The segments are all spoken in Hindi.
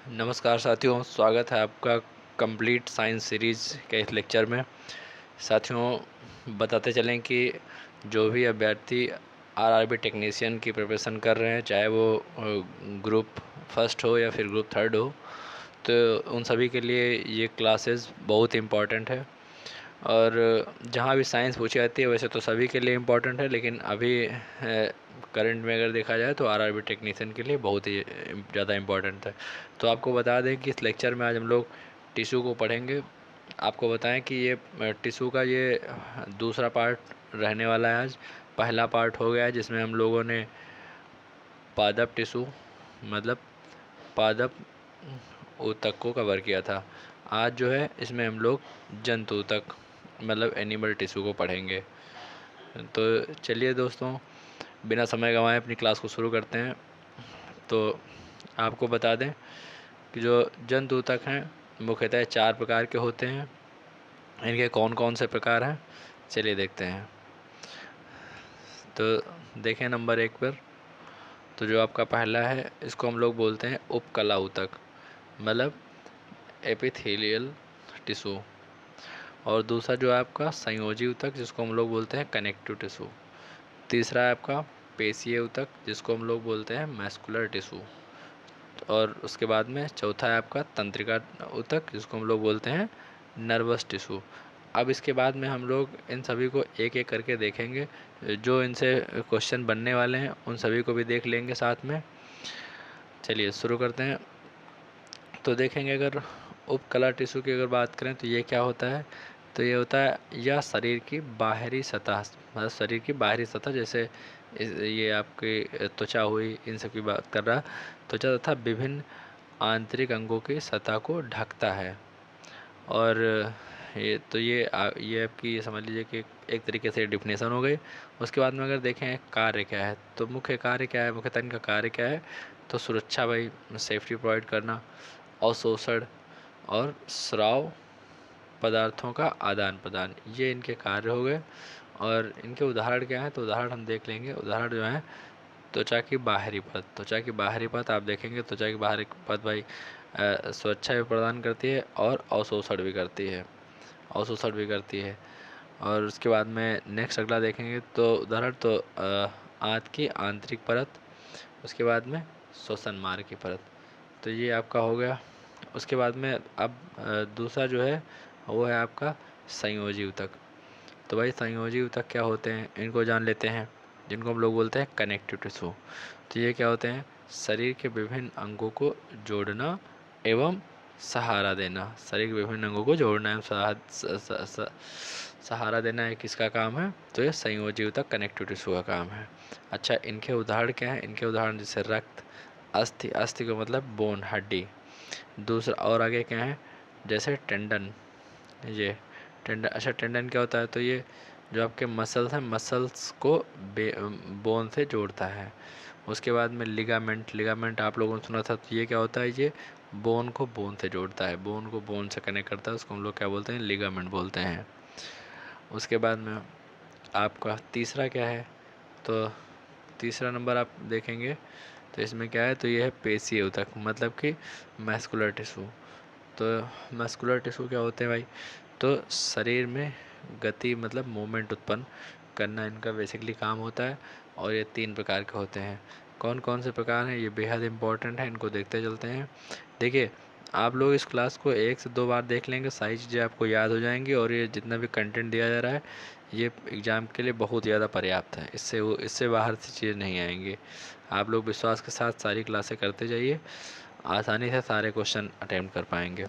नमस्कार साथियों, स्वागत है आपका कंप्लीट साइंस सीरीज़ के इस लेक्चर में। साथियों, बताते चलें कि जो भी अभ्यर्थी आरआरबी टेक्नीशियन की प्रिपरेशन कर रहे हैं, चाहे वो ग्रुप फर्स्ट हो या फिर ग्रुप थर्ड हो, तो उन सभी के लिए ये क्लासेस बहुत इम्पॉर्टेंट है। और जहाँ भी साइंस पूछी जाती है वैसे तो सभी के लिए इम्पोर्टेंट है, लेकिन अभी करंट में अगर देखा जाए तो आरआरबी टेक्नीशियन के लिए बहुत ही ज़्यादा इम्पोर्टेंट है। तो आपको बता दें कि इस लेक्चर में आज हम लोग टिश्यू को पढ़ेंगे। आपको बताएं कि ये टिश्यू का ये दूसरा पार्ट रहने वाला है। आज पहला पार्ट हो गया है जिसमें हम लोगों ने पादप टिश्यू मतलब पादप ऊतक को कवर किया था। आज जो है इसमें हम लोग जंतु ऊतक मतलब एनिमल टिश्यू को पढ़ेंगे। तो चलिए दोस्तों, बिना समय गंवाए अपनी क्लास को शुरू करते हैं। तो आपको बता दें कि जो जंतु ऊतक हैं मुख्यतः 4 प्रकार के होते हैं। इनके कौन कौन से प्रकार हैं, चलिए देखते हैं। तो देखें नंबर 1 पर, तो जो आपका पहला है इसको हम लोग बोलते हैं उपकला ऊतक मतलब एपिथेलियल टिश्यू। और दूसरा जो है आपका संयोजी ऊतक जिसको हम लोग बोलते हैं कनेक्टिव टिश्यू। तीसरा है आपका पेशीय ऊतक जिसको हम लोग बोलते हैं मैस्कुलर टिश्यू। और उसके बाद में चौथा है आपका तंत्रिका ऊतक जिसको हम लोग बोलते हैं नर्वस टिश्यू। अब इसके बाद में हम लोग इन सभी को एक एक करके देखेंगे। जो इनसे क्वेश्चन बनने वाले हैं उन सभी को भी देख लेंगे साथ में। चलिए शुरू करते हैं। तो देखेंगे, अगर उपकला टिश्यू की अगर बात करें तो ये क्या होता है। तो ये होता है या शरीर की बाहरी सतह, मतलब शरीर की बाहरी सतह, जैसे ये आपकी त्वचा हुई, इन सब की बात कर रहा। त्वचा तथा विभिन्न आंतरिक अंगों की सतह को ढकता है। और ये आपकी ये समझ लीजिए कि एक तरीके से डिफिनेशन हो गई। उसके बाद में अगर देखें कार्य क्या है, तो मुख्य कार्य क्या है, मुख्यतः इनका कार्य क्या है। तो सुरक्षा, भाई सेफ्टी प्रोवाइड करना, अवशोषण और स्राव पदार्थों का आदान प्रदान, ये इनके कार्य हो गए। और इनके उदाहरण क्या हैं, तो उदाहरण हम देख लेंगे। उदाहरण जो है त्वचा की बाहरी परत। त्वचा की बाहरी परत आप देखेंगे, त्वचा की बाहरी परत भाई सुरक्षा भी प्रदान करती है और अवशोषण भी करती है, अवशोषण भी करती है। और उसके बाद में नेक्स्ट अगला देखेंगे तो उदाहरण, तो आंत की आंतरिक परत, उसके बाद में श्वसन मार्ग की परत। तो ये आपका हो गया। उसके बाद में अब दूसरा जो है वो है आपका संयोजी ऊतक। तो भाई संयोजी ऊतक क्या होते हैं, इनको जान लेते हैं, जिनको हम लोग बोलते हैं कनेक्टिव टिश्यू। तो ये क्या होते हैं, शरीर के विभिन्न अंगों को जोड़ना एवं सहारा देना। शरीर के विभिन्न अंगों को जोड़ना एवं सहारा देना है किसका काम है, तो ये संयोजी ऊतक कनेक्टिव टिश्यू का काम है। अच्छा, इनके उदाहरण क्या हैं। इनके उदाहरण जैसे रक्त, अस्थि, अस्थि का मतलब बोन, हड्डी। दूसरा और आगे क्या है, जैसे टेंडन, ये टेंडन। अच्छा, टेंडन क्या होता है, तो ये जो आपके मसल्स हैं, मसल्स को बोन से जोड़ता है। उसके बाद में लिगामेंट, लिगामेंट आप लोगों ने सुना था, तो ये क्या होता है, ये बोन को बोन से जोड़ता है, बोन को बोन से कनेक्ट करता है, उसको हम लोग क्या बोलते हैं, लिगामेंट बोलते हैं। उसके बाद में आपका तीसरा क्या है, तो तीसरा नंबर आप देखेंगे तो इसमें क्या है, तो ये है पेशीय ऊतक मतलब कि मैस्कुलर टिश्यू। तो मैस्कुलर टिश्यू क्या होते हैं भाई, तो शरीर में गति मतलब मूवमेंट उत्पन्न करना इनका बेसिकली काम होता है। और ये 3 प्रकार के होते हैं। कौन कौन से प्रकार हैं, ये बेहद इंपॉर्टेंट है, इनको देखते चलते हैं। देखिए, आप लोग इस क्लास को 1 से 2 बार देख लेंगे, सारी चीज़ें आपको याद हो जाएंगी। और ये जितना भी कंटेंट दिया जा रहा है ये एग्ज़ाम के लिए बहुत ज़्यादा पर्याप्त है। इससे बाहर से चीज़ नहीं आएंगी। आप लोग विश्वास के साथ सारी क्लासें करते जाइए, आसानी से सारे क्वेश्चन अटेम्प्ट कर पाएंगे।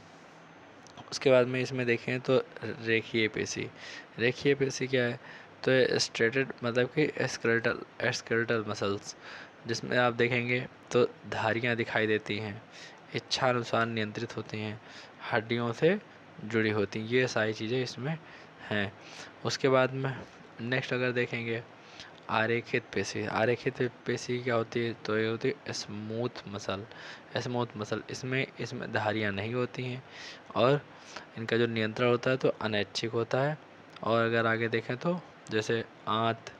उसके बाद में इसमें देखें तो रेखीय पेशी। रेखीय पेशी क्या है, तो स्ट्रेटेड मतलब कि स्केलेटल मसल्स, जिसमें आप देखेंगे तो धारियाँ दिखाई देती हैं, इच्छा अनुसार नियंत्रित होती हैं, हड्डियों से जुड़ी होती हैं, ये सारी चीज़ें इसमें हैं। उसके बाद में नेक्स्ट अगर देखेंगे आरेखित पेशी। आरेखित पेशी क्या होती है, तो ये होती है स्मूथ मसल। स्मूथ मसल, इसमें धारियाँ नहीं होती हैं और इनका जो नियंत्रण होता है तो अनैच्छिक होता है। और अगर आगे देखें तो जैसे आंत,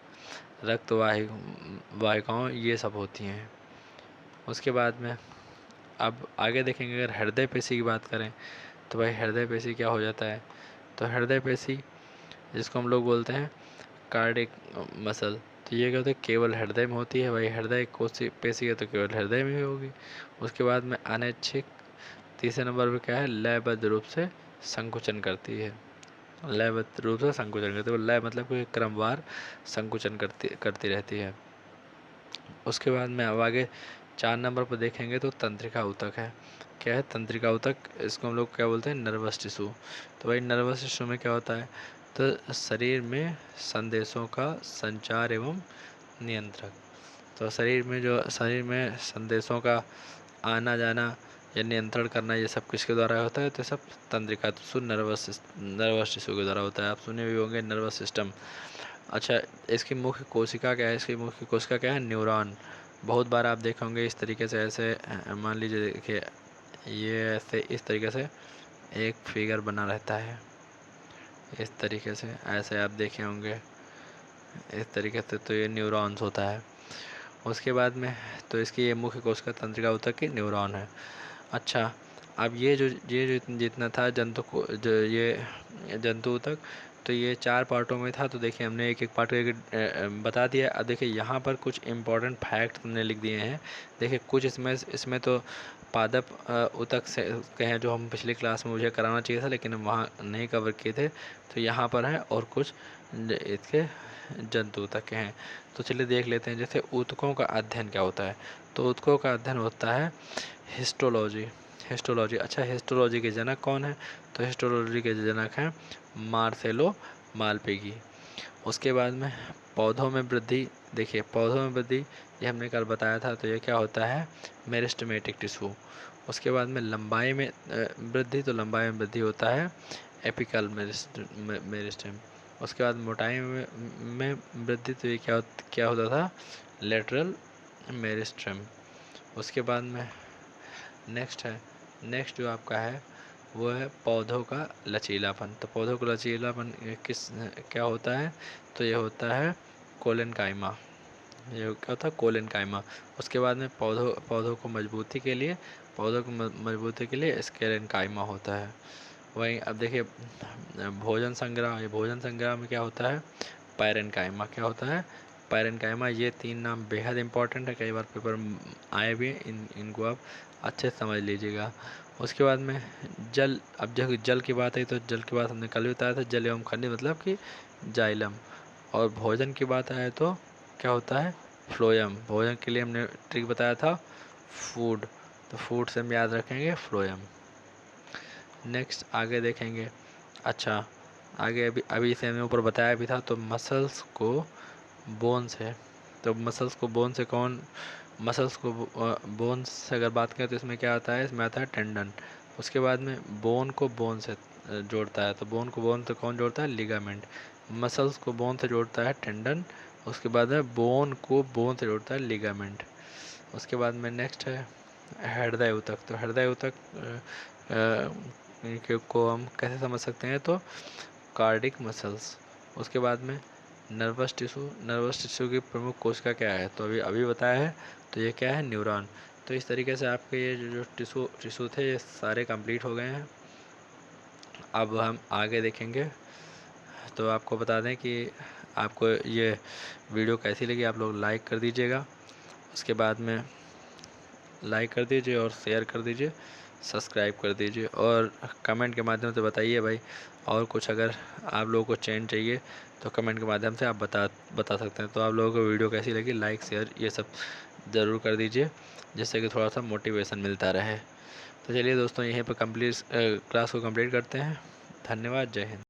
रक्त वाहिकाओं, ये सब होती हैं। उसके बाद में अब आगे देखेंगे, अगर हृदय पेशी की बात करें तो भाई हृदय पेशी क्या हो जाता है, तो हृदय पेशी जिसको हम लोग बोलते हैं कार्डिक मसल, तो ये क्या होता है, केवल हृदय में होती है। भाई हृदय कोशी पेशी है तो केवल हृदय में ही होगी। उसके बाद में अनैच्छिक तीसरे नंबर पे क्या है, लयबद्ध रूप से संकुचन करती है। लयबद्ध रूप से संकुचन करती है, लय मतलब कि क्रमवार संकुचन करती करती रहती है। उसके बाद में अब आगे 4 नंबर पर देखेंगे तो तंत्रिका ऊतक है। क्या है तंत्रिका ऊतक, इसको हम लोग क्या बोलते हैं, नर्वस टिश्यू। तो भाई नर्वस टिश्यू में क्या होता है, तो शरीर में संदेशों का संचार एवं नियंत्रक। तो शरीर में संदेशों का आना जाना या नियंत्रण करना, ये सब किसके द्वारा होता है, तो सब तंत्रिका टिश्यू नर्वस टिश्यू के द्वारा होता है। आप सुने भी होंगे नर्वस सिस्टम। अच्छा, इसकी मुख्य कोशिका क्या है, इसकी मुख्य कोशिका क्या है, न्यूरॉन। बहुत बार आप देखे होंगे इस तरीके से, ऐसे मान लीजिए देखिए, ये ऐसे इस तरीके से एक फिगर बना रहता है, इस तरीके से ऐसे आप देखे होंगे इस तरीके से, तो ये न्यूरॉन्स होता है। उसके बाद में तो इसकी ये मुख्य कोशिका तंत्रिका ऊतक की न्यूरॉन है। अच्छा, अब ये जो जितना था जंतु को, जो ये जंतु ऊतक, तो ये 4 पार्टों में था। तो देखिए हमने एक एक पार्ट बता दिया। अब देखिए यहाँ पर कुछ इम्पोर्टेंट फैक्ट हमने लिख दिए हैं। देखिए कुछ इसमें तो पादप ऊतक से के हैं, जो हम पिछली क्लास में मुझे कराना चाहिए था लेकिन हम वहाँ नहीं कवर किए थे, तो यहाँ पर है। और कुछ इसके जंतु ऊतक के हैं। तो चलिए देख लेते हैं। जैसे ऊतकों का अध्ययन क्या होता है, तो ऊतकों का अध्ययन होता है हिस्टोलॉजी। हिस्टोलॉजी, अच्छा हिस्टोलॉजी के जनक कौन है, तो हिस्टोलॉजी के जनक हैं मार्सेलो मालपिगी। उसके बाद में पौधों में वृद्धि, देखिए पौधों में वृद्धि ये हमने कल बताया था, तो ये क्या होता है, मेरिस्टेमेटिक टिश्यू। उसके बाद में लंबाई में वृद्धि, तो लंबाई में वृद्धि होता है एपिकल मेरिस्टेम। उसके बाद मोटाई में वृद्धि, तो ये क्या होता था, लेटरल मेरिस्टेम। उसके बाद में नेक्स्ट जो आपका है वो है पौधों का लचीलापन। तो पौधों का लचीलापन किस क्या होता है, तो ये होता है कोलेनकाइमा। ये क्या होता है, कोलेनकाइमा। उसके बाद में पौधों को मजबूती के लिए मजबूती के लिए स्केलेनकाइमा होता है। वहीं अब देखिए भोजन संग्रह, ये भोजन संग्रह में क्या होता है, पैरेनकाइमा। क्या होता है, पैरेनकाइमा। ये 3 नाम बेहद इंपॉर्टेंट है, कई बार पेपर में आए भी हैं। इनको आप अच्छे से समझ लीजिएगा। उसके बाद में जल, अब जब जल की बात है तो जल की बात हमने कल भी बताया था, जल एवं खनिज मतलब कि जाइलम। और भोजन की बात आए तो क्या होता है, फ्लोयम। भोजन के लिए हमने ट्रिक बताया था फूड, तो फूड से हम याद रखेंगे फ्लोयम। नेक्स्ट आगे देखेंगे। अच्छा, आगे अभी से हमने ऊपर बताया भी था, तो मसल्स को बोन से, तो मसल्स को बोन से अगर बात करें तो इसमें क्या आता है, इसमें आता है टेंडन। उसके बाद में बोन को बोन से जोड़ता है, तो बोन को बोन से कौन जोड़ता है, लिगामेंट। मसल्स को बोन से जोड़ता है टेंडन। उसके बाद में बोन को बोन से जोड़ता है लिगामेंट। उसके बाद में नेक्स्ट है हृदय ऊतक। तो हृदय ऊतक को हम कैसे समझ सकते हैं, तो कार्डिक मसल्स। उसके बाद में नर्वस टिश्यू की प्रमुख कोशिका क्या है, तो अभी बताया है, तो ये क्या है, न्यूरॉन। तो इस तरीके से आपके ये जो टिश्यू थे ये सारे कंप्लीट हो गए हैं। अब हम आगे देखेंगे। तो आपको बता दें कि आपको ये वीडियो कैसी लगी, आप लोग लाइक कर दीजिएगा। उसके बाद में लाइक कर दीजिए और शेयर कर दीजिए, सब्सक्राइब कर दीजिए, और कमेंट के माध्यम से बताइए भाई। और कुछ अगर आप लोगों को चेंज चाहिए तो कमेंट के माध्यम से आप बता सकते हैं। तो आप लोगों को वीडियो कैसी लगी, लाइक शेयर ये सब ज़रूर कर दीजिए, जिससे कि थोड़ा सा मोटिवेशन मिलता रहे। तो चलिए दोस्तों, यहीं पर क्लास को कंप्लीट करते हैं। धन्यवाद, जय हिंद।